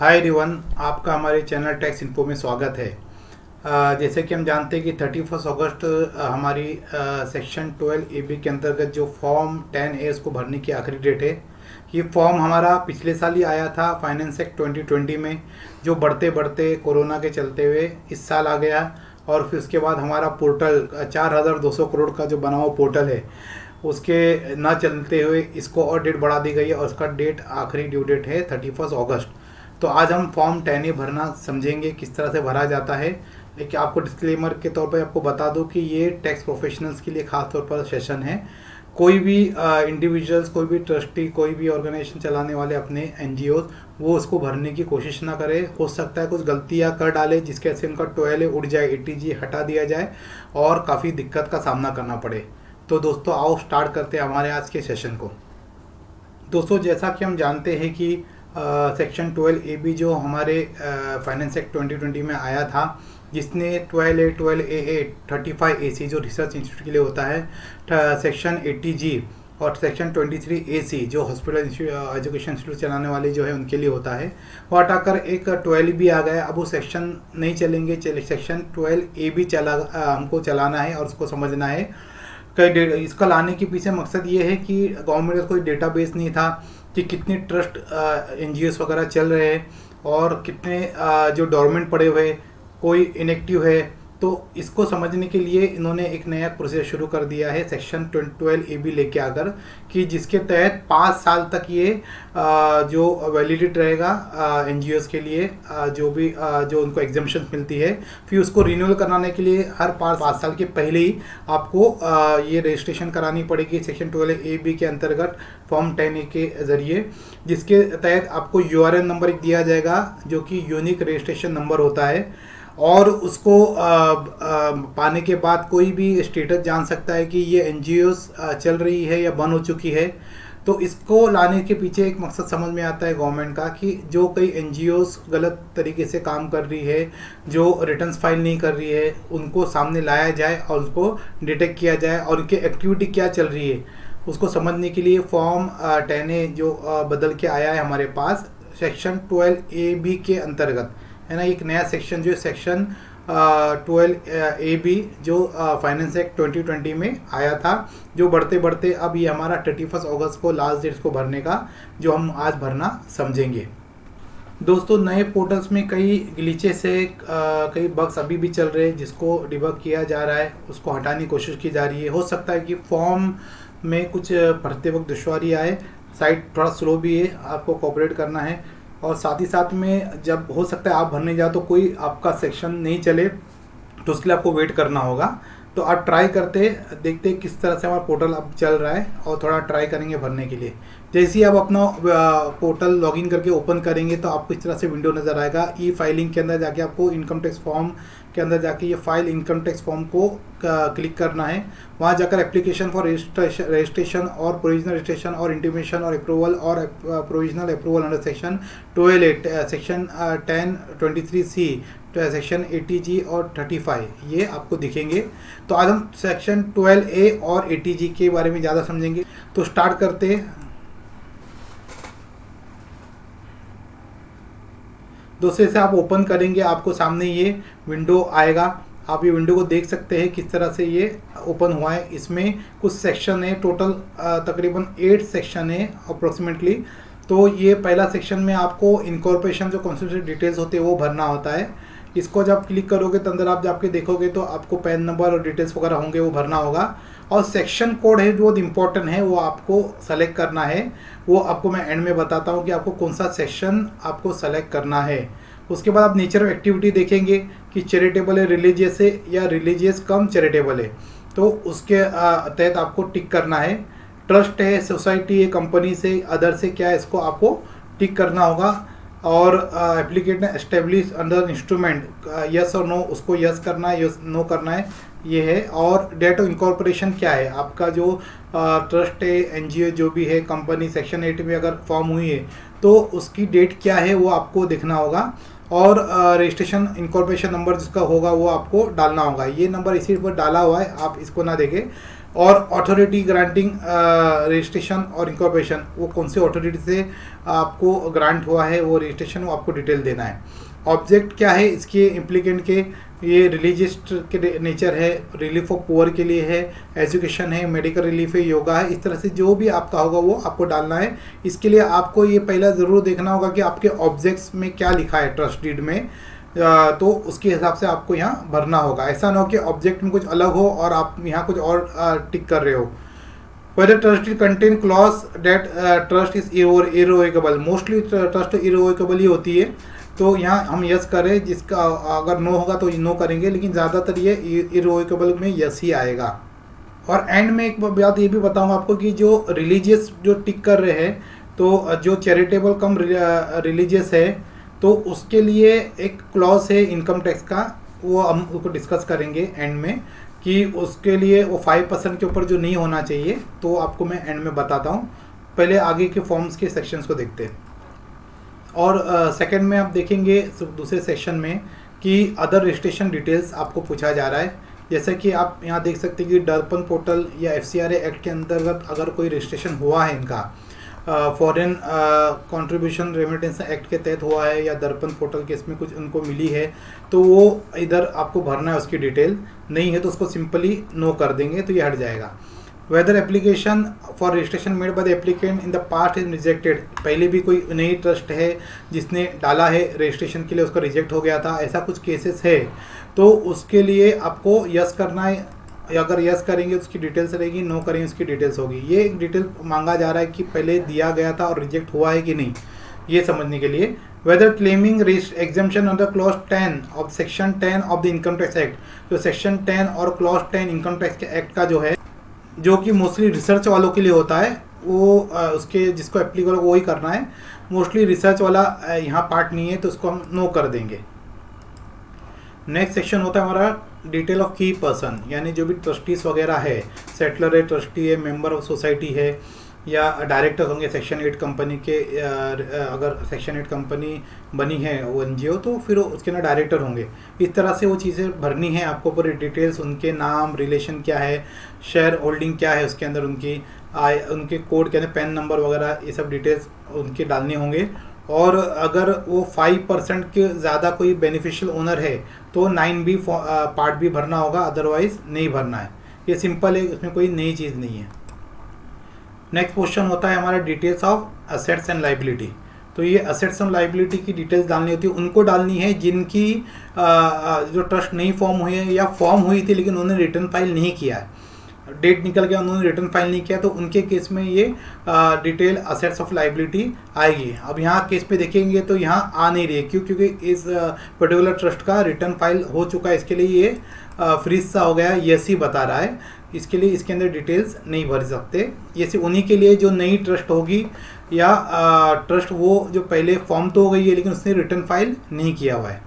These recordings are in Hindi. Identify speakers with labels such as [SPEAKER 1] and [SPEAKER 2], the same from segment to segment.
[SPEAKER 1] हाय एवरीवन, आपका हमारे चैनल टैक्स इन्फो में स्वागत है। जैसे कि हम जानते हैं कि 31 अगस्त हमारी सेक्शन 12 ए बी के अंतर्गत जो फॉर्म 10A उसको भरने की आखिरी डेट है। ये फॉर्म हमारा पिछले साल ही आया था फाइनेंस एक्ट 2020 में, जो बढ़ते बढ़ते कोरोना के चलते हुए इस साल आ गया। और फिर उसके बाद हमारा पोर्टल 4200 करोड़ का जो बना हुआ पोर्टल है उसके ना चलते हुए इसको और डेट बढ़ा दी गई है और उसका डेट आखिरी ड्यू डेट है 31 अगस्त। तो आज हम फॉर्म 10A भरना समझेंगे किस तरह से भरा जाता है। लेकिन आपको डिस्क्लेमर के तौर पर आपको बता दूं कि ये टैक्स प्रोफेशनल्स के लिए खास तौर पर सेशन है। कोई भी इंडिविजुअल्स, कोई भी ट्रस्टी, कोई भी ऑर्गेनाइजेशन चलाने वाले अपने NGOs वो उसको भरने की कोशिश ना करे। हो सकता है कुछ गलतियां कर डाले जिसके से उनका 12A उड़ जाए, ATG हटा दिया जाए और काफ़ी दिक्कत का सामना करना पड़े। तो दोस्तों आओ स्टार्ट करते हैं हमारे आज के सेशन को। दोस्तों जैसा कि हम जानते हैं कि सेक्शन 12AB जो हमारे फाइनेंस एक्ट 2020 में आया था, जिसने 12A, 12AA, 35AC जो रिसर्च इंस्टीट्यूट के लिए होता है, सेक्शन 80G और सेक्शन 23AC जो हॉस्पिटल एजुकेशन इंस्टीट्यूट चलाने वाले जो है उनके लिए होता है, वो हटाकर एक 12B आ गया। अब वो सेक्शन नहीं चलेंगे, सेक्शन 12AB हमको चलाना है और उसको समझना है। इसका लाने के पीछे मकसद ये है कि गवर्नमेंट का कोई डेटाबेस नहीं था कि कितने ट्रस्ट NGOs वगैरह चल रहे हैं और कितने जो डोरमेंट पड़े हुए, कोई इनएक्टिव है। तो इसको समझने के लिए इन्होंने एक नया प्रोसेस शुरू कर दिया है सेक्शन 12AB लेके आकर, कि जिसके तहत 5 साल तक ये जो वैलिडिटी रहेगा NGOs के लिए, जो उनको एग्जम्पशन मिलती है, फिर उसको रिन्यूअल कराने के लिए हर 5 साल के पहले ही आपको ये रजिस्ट्रेशन करानी पड़ेगी सेक्शन 12AB के अंतर्गत फॉर्म 10A के ज़रिए, जिसके तहत आपको URN नंबर एक दिया जाएगा जो कि यूनिक रजिस्ट्रेशन नंबर होता है। और उसको पाने के बाद कोई भी स्टेटस जान सकता है कि ये NGOs चल रही है या बंद हो चुकी है। तो इसको लाने के पीछे एक मकसद समझ में आता है गवर्नमेंट का, कि जो कई NGOs गलत तरीके से काम कर रही है, जो रिटर्न्स फाइल नहीं कर रही है, उनको सामने लाया जाए और उसको डिटेक्ट किया जाए और उनकी एक्टिविटी क्या चल रही है उसको समझने के लिए फॉर्म 10A जो बदल के आया है हमारे पास सेक्शन 12AB के अंतर्गत, है ना। एक नया सेक्शन जो सेक्शन 12AB जो फाइनेंस एक्ट 2020 में आया था, जो बढ़ते बढ़ते अब ये हमारा 31 अगस्त को लास्ट डेट को भरने का, जो हम आज भरना समझेंगे। दोस्तों नए पोर्टल्स में कई ग्लिचेस है, कई बग्स अभी भी चल रहे हैं जिसको डिबग किया जा रहा है, उसको हटाने की कोशिश की जा रही है। हो सकता है कि फॉर्म में कुछ भरते वक्त दुश्वारी आए, साइट थोड़ा स्लो भी है, आपको कोऑपरेट करना है। और साथ ही साथ में जब हो सकता है आप भरने जाओ तो कोई आपका सेक्शन नहीं चले, तो उसके लिए आपको वेट करना होगा। तो आप ट्राई करते देखते किस तरह से हमारा पोर्टल अब चल रहा है और थोड़ा ट्राई करेंगे भरने के लिए। जैसे ही आप अपना पोर्टल लॉगिन करके ओपन करेंगे तो आपको इस तरह से विंडो नज़र आएगा। ई फाइलिंग के अंदर जाके आपको इनकम टैक्स फॉर्म के अंदर जाके ये फाइल इनकम टैक्स फॉर्म को क्लिक करना है। वहाँ जाकर एप्लीकेशन फॉर रजिस्ट्रेशन और प्रोविजनल रजिस्ट्रेशन और इंटीमेशन और अप्रूवल और provisional approval under section 12A, section 1023C, section 80G और 35 ये आपको दिखेंगे। तो आज हम सेक्शन 12A और 80G के बारे में ज़्यादा समझेंगे। तो स्टार्ट करते हैं। दूसरे से आप ओपन करेंगे, आपको सामने ये विंडो आएगा। आप ये विंडो को देख सकते हैं किस तरह से ये ओपन हुआ है। इसमें कुछ सेक्शन है, टोटल तकरीबन 8 सेक्शन है अप्रोक्सीमेटली। तो ये पहला सेक्शन में आपको इनकॉर्पोरेशन जो कॉन्स्टिट्यूशन डिटेल्स होते हैं वो भरना होता है। इसको जब क्लिक करोगे तो अंदर आप जाके देखोगे तो आपको पैन नंबर और डिटेल्स वगैरह होंगे, वो भरना होगा। और सेक्शन कोड है जो इम्पोर्टेंट है, वो आपको सेलेक्ट करना है। वो आपको मैं एंड में बताता हूँ कि आपको कौन सा सेक्शन आपको सेलेक्ट करना है। उसके बाद आप नेचर ऑफ एक्टिविटी देखेंगे कि चैरिटेबल है, रिलीजियस है या रिलीजियस कम चैरिटेबल है, तो उसके तहत आपको टिक करना है। ट्रस्ट है, सोसाइटी है, कंपनी से, अदर से क्या है, इसको आपको टिक करना होगा। और एप्लीकेट एस्टेब्लिश अंडर इंस्ट्रूमेंट, यस और नो, उसको यस करना है, यस नो करना है, ये है। और डेट ऑफ इंकॉर्पोरेशन क्या है, आपका जो ट्रस्ट है, NGO जो भी है, कंपनी सेक्शन 8 में अगर फॉर्म हुई है तो उसकी डेट क्या है वो आपको देखना होगा। और रजिस्ट्रेशन इंकॉर्पोरेशन नंबर जिसका होगा वो आपको डालना होगा। ये नंबर इसी पर डाला हुआ है, आप इसको ना देखें। और अथॉरिटी ग्रांटिंग रजिस्ट्रेशन और इंकॉर्पोरेशन, वो कौन से अथॉरिटी से आपको ग्रांट हुआ है वो रजिस्ट्रेशन, वो आपको डिटेल देना है। ऑब्जेक्ट क्या है इसके इम्प्लीकेंट के, ये रिलीजियस के नेचर है, रिलीफ ऑफ पुअर के लिए है, एजुकेशन है, मेडिकल रिलीफ है, योगा है, इस तरह से जो भी आपका होगा वो आपको डालना है। इसके लिए आपको ये पहला ज़रूर देखना होगा कि आपके ऑब्जेक्ट्स में क्या लिखा है ट्रस्ट डीड में, तो उसके हिसाब से आपको यहाँ भरना होगा। ऐसा ना हो कि ऑब्जेक्ट में कुछ अलग हो और आप यहाँ कुछ और टिक कर रहे हो। Whether trust deed contain clause that trust is irrevocable, mostly trust irrevocable ही होती है, तो यहाँ हम यस करें, जिसका अगर नो होगा तो नो करेंगे, लेकिन ज़्यादातर ये इररिवोकेबल में यस ही आएगा। और एंड में एक बात ये भी बताऊँगा आपको कि जो रिलीजियस जो टिक कर रहे हैं, तो जो चैरिटेबल कम रिलीजियस है, तो उसके लिए एक क्लॉज है इनकम टैक्स का, वो हम उसको डिस्कस करेंगे एंड में, कि उसके लिए वो 5% के ऊपर जो नहीं होना चाहिए, तो आपको मैं एंड में बताता हूँ। पहले आगे के फॉर्म्स के सेक्शंस को देखते हैं। और सेकंड में आप देखेंगे दूसरे सेक्शन में कि अदर रजिस्ट्रेशन डिटेल्स आपको पूछा जा रहा है। जैसे कि आप यहाँ देख सकते हैं कि दर्पण पोर्टल या FCRA एक्ट के अंतर्गत अगर कोई रजिस्ट्रेशन हुआ है इनका, फॉरेन कंट्रीब्यूशन रेमिटेंस एक्ट के तहत हुआ है, या दर्पण पोर्टल के इसमें कुछ उनको मिली है, तो वो इधर आपको भरना है उसकी डिटेल। नहीं है तो उसको सिंपली नो कर देंगे, तो ये हट जाएगा। Whether application for registration made by the applicant in the past is rejected, पहले भी कोई नई ट्रस्ट है जिसने डाला है रजिस्ट्रेशन के लिए, उसका रिजेक्ट हो गया था, ऐसा कुछ केसेस है, तो उसके लिए आपको यस करना है। अगर यस करेंगे उसकी डिटेल्स रहेगी, नो करेंगे उसकी डिटेल्स होगी। ये एक डिटेल मांगा जा रहा है कि पहले दिया गया था और रिजेक्ट हुआ है कि नहीं, ये समझने के लिए। Whether claiming exemption under clause 10 of section 10 of the income tax act, तो सेक्शन 10 और क्लॉज 10 इनकम टैक्स के एक्ट का जो है, जो कि मोस्टली रिसर्च वालों के लिए होता है, वो उसके जिसको एप्लीकेबल वो ही करना है। मोस्टली रिसर्च वाला यहाँ पार्ट नहीं है, तो उसको हम नो कर देंगे। नेक्स्ट सेक्शन होता है हमारा डिटेल ऑफ की पर्सन, यानी जो भी ट्रस्टीज वगैरह है, सेटलर है, ट्रस्टी है, मेंबर ऑफ सोसाइटी है, या डायरेक्टर होंगे सेक्शन 8 कंपनी के। अगर सेक्शन 8 कंपनी बनी है वो NGO, तो फिर उसके अंदर डायरेक्टर होंगे। इस तरह से वो चीज़ें भरनी है आपको, पूरी डिटेल्स, उनके नाम, रिलेशन क्या है, शेयर होल्डिंग क्या है उसके अंदर, उनकी उनके कोड क्या है, पैन नंबर वगैरह, ये सब डिटेल्स उनके डालने होंगे। और अगर वो 5% के ज़्यादा कोई बेनिफिशियल ओनर है तो 9B पार्ट भी भरना होगा, अदरवाइज नहीं भरना है। ये सिंपल है, उसमें कोई नई चीज़ नहीं है। नेक्स्ट क्वेश्चन होता है हमारा details of assets and liability. तो ये असेट्स एंड लाइबिलिटी की डिटेल्स डालनी होती है, उनको डालनी है जिनकी जो ट्रस्ट नहीं फॉर्म हुई है, या फॉर्म हुई थी लेकिन उन्होंने रिटर्न फाइल नहीं किया है, डेट निकल गया, उन्होंने रिटर्न फाइल नहीं किया, तो उनके केस में ये डिटेल असेट्स ऑफ लाइबिलिटी आएगी। अब यहाँ केस पे देखेंगे तो यहाँ आ नहीं रही है, क्यों? क्योंकि इस पर्टिकुलर ट्रस्ट का रिटर्न फाइल हो चुका है, इसके लिए ये फ्रीज सा हो गया, यस ही बता रहा है, इसके लिए इसके अंदर डिटेल्स नहीं भर सकते। ये सिर्फ उन्हीं के लिए जो नई ट्रस्ट होगी, या ट्रस्ट वो जो पहले फॉर्म तो हो गई है लेकिन उसने रिटर्न फाइल नहीं किया हुआ है।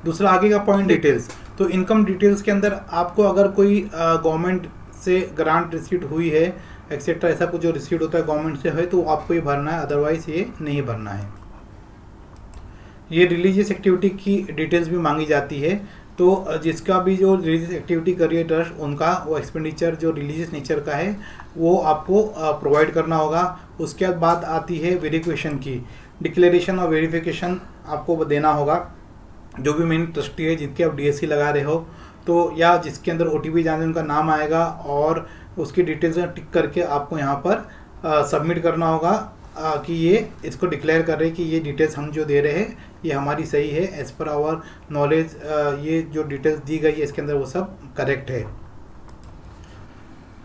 [SPEAKER 1] दूसरा आगे का पॉइंट डिटेल्स, तो इनकम डिटेल्स के अंदर आपको अगर कोई गवर्नमेंट से ग्रांट रिसीट हुई है एक्सेट्रा, ऐसा कुछ जो रिसीट होता है गवर्नमेंट से है, तो आपको ये भरना है, अदरवाइज ये नहीं भरना है। ये रिलीजियस एक्टिविटी की डिटेल्स भी मांगी जाती है, तो जिसका भी जो रिलीजियस एक्टिविटी कर रही है ट्रस्ट, उनका वो एक्सपेंडिचर जो रिलीजियस नेचर का है वो आपको प्रोवाइड करना होगा। उसके बाद आती है वेरिफिकेशन की, डिक्लेरेशन और वेरिफिकेशन आपको देना होगा। जो भी मेन ट्रस्टी है जिनके आप DSC लगा रहे हो, तो या जिसके अंदर OTP जाने उनका नाम आएगा, और उसकी डिटेल्स टिक करके आपको यहाँ पर सबमिट करना होगा कि ये इसको डिक्लेयर कर रहे हैं कि ये डिटेल्स हम जो दे रहे हैं ये हमारी सही है, एज पर आवर नॉलेज ये जो डिटेल्स दी गई है इसके अंदर वो सब करेक्ट है।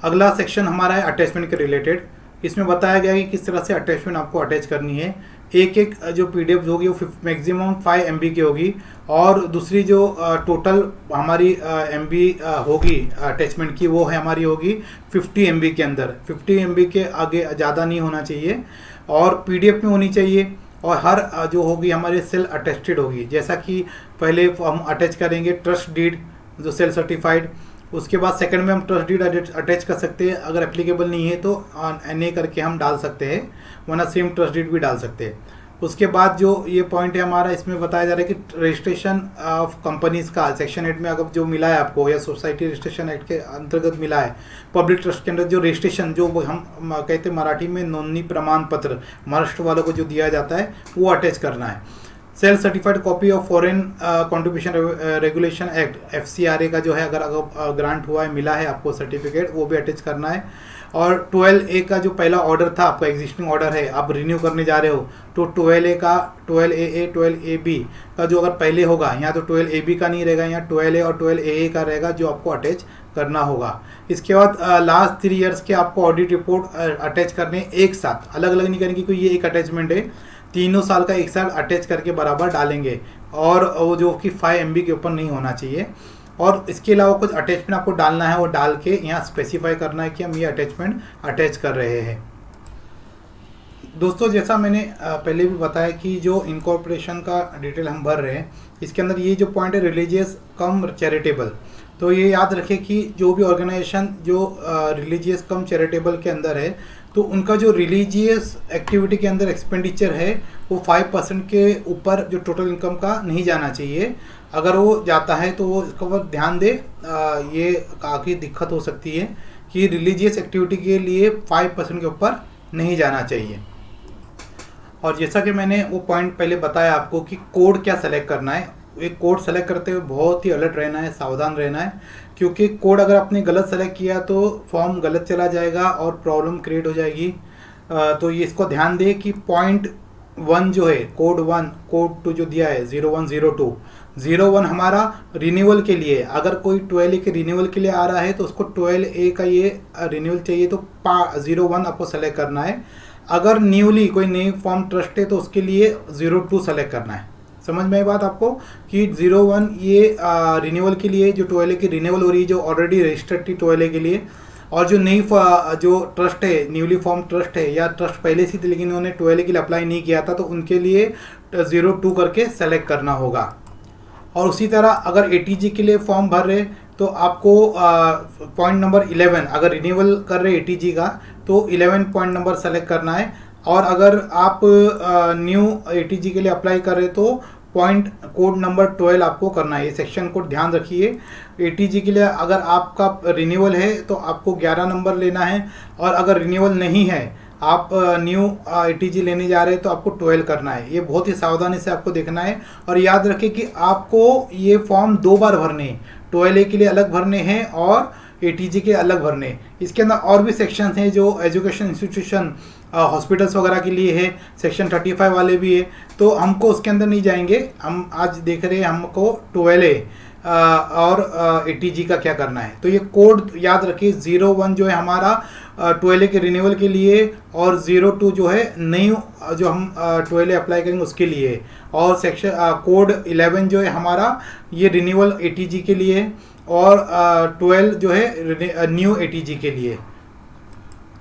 [SPEAKER 1] अगला सेक्शन हमारा है अटैचमेंट के रिलेटेड। इसमें बताया गया है कि किस तरह से अटैचमेंट आपको अटैच करनी है। एक जो PDF होगी वो मैक्सिमम 5 MB की होगी, और दूसरी जो टोटल हमारी MB होगी अटैचमेंट की, वो है हमारी होगी 50 MB के अंदर। 50 MB के आगे ज़्यादा नहीं होना चाहिए, और PDF में होनी चाहिए, और हर जो होगी हमारे सेल अटेस्टेड होगी। जैसा कि पहले हम अटैच करेंगे ट्रस्ट डीड जो सेल सर्टिफाइड, उसके बाद सेकंड में हम ट्रस्ट डीड अटैच कर सकते हैं, अगर एप्लीकेबल नहीं है तो NA करके हम डाल सकते हैं, वरना सेम ट्रस्ट डीड भी डाल सकते हैं। उसके बाद जो ये पॉइंट है हमारा, इसमें बताया जा रहा है कि रजिस्ट्रेशन ऑफ कंपनीज का सेक्शन 8 में अगर जो मिला है आपको, या सोसाइटी रजिस्ट्रेशन एक्ट के अंतर्गत मिला है, पब्लिक ट्रस्ट के अंदर जो रजिस्ट्रेशन, जो हम कहते हैं मराठी में नोंदणी प्रमाण पत्र, महाराष्ट्र वालों को जो दिया जाता है वो अटैच करना है। Self certified copy of foreign contribution regulation act FCRA का जो है, अगर ग्रांट हुआ है, मिला है आपको सर्टिफिकेट, वो भी अटैच करना है। और 12A का जो पहला ऑर्डर था आपका, एग्जिस्टिंग ऑर्डर है, आप रिन्यू करने जा रहे हो, तो 12A का, 12AA 12AB का जो अगर पहले होगा, यहाँ तो 12AB का नहीं रहेगा, यहाँ 12A और 12AA का रहेगा, जो आपको अटैच करना होगा। इसके बाद लास्ट 3 ईयर्स के आपको ऑडिट रिपोर्ट अटैच करने एक साथ, अलग अलग नहीं करेंगे, क्योंकि ये एक अटैचमेंट है, तीनों साल का एक साथ अटैच करके बराबर डालेंगे, और वो जो कि 5 MB के ऊपर नहीं होना चाहिए। और इसके अलावा कुछ अटैचमेंट आपको डालना है, वो डाल के यहाँ स्पेसिफाई करना है कि हम ये अटैचमेंट अटैच कर रहे हैं। दोस्तों, जैसा मैंने पहले भी बताया कि जो इनकॉर्पोरेशन का डिटेल हम भर रहे हैं, इसके अंदर ये जो पॉइंट है रिलीजियस कम चैरिटेबल, तो ये याद रखें कि जो भी ऑर्गेनाइजेशन जो रिलीजियस कम चैरिटेबल के अंदर है, तो उनका जो रिलीजियस एक्टिविटी के अंदर एक्सपेंडिचर है वो 5% के ऊपर जो टोटल इनकम का नहीं जाना चाहिए। अगर वो जाता है तो वो इसका ऊपर ध्यान दे, ये काफ़ी दिक्कत हो सकती है कि रिलीजियस एक्टिविटी के लिए 5% के ऊपर नहीं जाना चाहिए। और जैसा कि मैंने वो पॉइंट पहले बताया आपको कि कोड क्या सेलेक्ट करना है, एक कोड सेलेक्ट करते हुए बहुत ही अलर्ट रहना है, सावधान रहना है, क्योंकि कोड अगर आपने गलत सेलेक्ट किया तो फॉर्म गलत चला जाएगा और प्रॉब्लम क्रिएट हो जाएगी। तो ये इसको ध्यान दें कि पॉइंट 1 जो है, कोड 1, कोड 2 जो दिया है 0102, 01 हमारा रिन्यूअल के लिए, अगर कोई 12A के रिन्यूअल के लिए आ रहा है तो उसको 12A का ये रिन्यूअल चाहिए, तो 01 आपको सेलेक्ट करना है। अगर न्यूली कोई नई फॉर्म ट्रस्ट है तो उसके लिए 02 सेलेक्ट करना है। समझ में आई बात आपको कि 01 ये रिन्यूअल के लिए, जो 12A की रिन्यूअल हो रही है, जो ऑलरेडी रजिस्टर्ड थी 12A के लिए, और जो नई जो ट्रस्ट है, न्यूली फॉर्म ट्रस्ट है, या ट्रस्ट पहले से थी लेकिन उन्होंने 12A के लिए अप्लाई नहीं किया था, तो उनके लिए 02 करके सेलेक्ट करना होगा। और उसी तरह अगर ATG के लिए फॉर्म भर रहे तो आपको पॉइंट नंबर 11, अगर रिन्यूअल कर रहे ATG का तो 11 पॉइंट नंबर सेलेक्ट करना है। और अगर आप न्यू ATG के लिए अप्लाई कर रहे तो पॉइंट कोड नंबर 12 आपको करना है। ये सेक्शन कोड ध्यान रखिए। ATG के लिए अगर आपका रिन्यूअल है तो आपको 11 नंबर लेना है, और अगर रिन्यूअल नहीं है, आप न्यू ATG लेने जा रहे हैं तो आपको 12 करना है। ये बहुत ही सावधानी से आपको देखना है। और याद रखें कि आपको ये फॉर्म 2 बार भरने हैं, 12A के लिए अलग भरने हैं और ATG के अलग भरने। इसके अंदर और भी सेक्शंस हैं जो एजुकेशन इंस्टीट्यूशन, हॉस्पिटल्स वगैरह के लिए है, सेक्शन 35 वाले भी है, तो हमको उसके अंदर नहीं जाएंगे। हम आज देख रहे हैं हमको 12A और ATG का क्या करना है। तो ये कोड याद रखिए, 01 जो है हमारा 12A के रिन्यूअल के लिए, और 02 जो है नई जो हम 12A अप्लाई करेंगे उसके लिए, और सेक्शन कोड 11 जो है हमारा ये रिन्यूअल ATG के लिए, और 12 जो है न्यू ATG के लिए।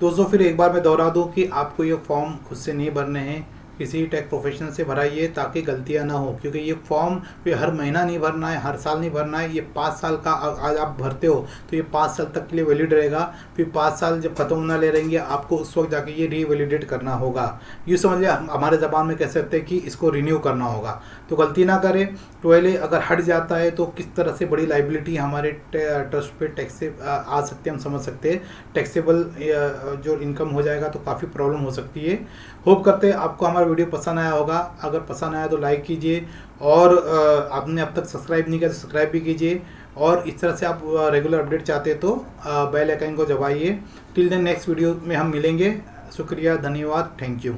[SPEAKER 1] दोस्तों, फिर एक बार मैं दोहरा दूं कि आपको ये फॉर्म खुद से नहीं भरने हैं, किसी टैक्स प्रोफेशनल से भराइए ताकि गलतियां ना हो, क्योंकि ये फॉर्म पे हर महीना नहीं भरना है, हर साल नहीं भरना है। ये 5 साल का आज आप भरते हो तो ये 5 साल तक के लिए वैलिड रहेगा। फिर 5 साल जब खत्म होना ले रहेंगे आपको उस वक्त जाके ये रीवैलिडेट करना होगा। यूँ समझिए, हमारे ज़बान में कह सकते हैं कि इसको रिन्यू करना होगा। तो गलती ना करें। 12A अगर हट जाता है तो किस तरह से बड़ी लाइबिलिटी हमारे ट्रस्ट पे टैक्स से आ सकते हैं, हम समझ सकते हैं। टैक्सेबल जो इनकम हो जाएगा तो काफ़ी प्रॉब्लम हो सकती है। होप करते हैं आपको हमारा वीडियो पसंद आया होगा। अगर पसंद आया तो लाइक कीजिए, और आपने अब तक सब्सक्राइब नहीं किया तो सब्सक्राइब भी कीजिए। और इस तरह से आप रेगुलर अपडेट चाहते हैं तो बेल आइकन को दबाइए। टिल देन नेक्स्ट वीडियो में हम मिलेंगे। शुक्रिया, धन्यवाद, थैंक यू।